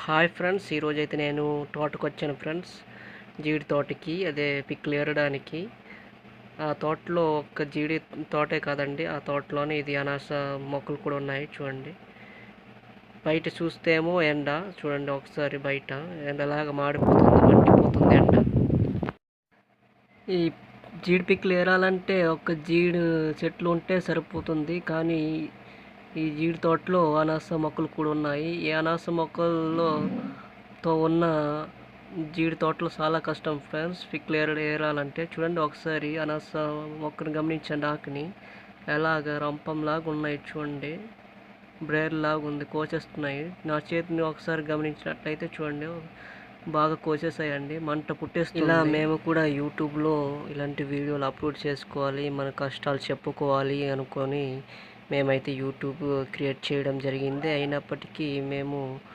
Hi friends, ఈరోజైతే నేను తోటకొచ్చాను friends. జీడి తోటకి, అదే పిక్కలు ఏరడానికి. ఆ తోటలో ఒక్క జీడి తోటే కాదండి, ఆ తోటలోనే ఇది అనాస మొక్కలు కూడా ఉన్నాయి చూడండి. బయట చూస్తే ఏమో ఎండ చూడండి, ఒకసారి బయట ఎండలాగా మాడిపోతుంది, మండిపోతుంది ఎండ. ఈ జీడి పిక్కలు ఏరాలంటే ఒక్క జీడి చెట్లు ఉంటే సరిపోతుంది, కానీ ఈ జీడి తోటలో అనాస మొక్కలు కూడా ఉన్నాయి. ఈ అనాస మొక్కల్లో ఉన్న జీడి తోటలో చాలా కష్టం ఫ్రెండ్స్, పిక్కలు ఏరాలంటే. చూడండి ఒకసారి అనాస మొక్కను గమనించండి, ఆకుని ఎలాగ రంపంలాగా ఉన్నాయి చూడండి, బ్రేర్ లాగా ఉంది, కోసేస్తున్నాయి. నా చేతిని ఒకసారి గమనించినట్లయితే చూడండి, బాగా కోసేసాయండి, మంట పుట్టేస్తుంది. ఇలా మేము కూడా యూట్యూబ్లో ఇలాంటి వీడియోలు అప్లోడ్ చేసుకోవాలి, మన కష్టాలు చెప్పుకోవాలి అనుకొని మేమైతే యూట్యూబ్ క్రియేట్ చేయడం జరిగింది. అయినప్పటికీ మేము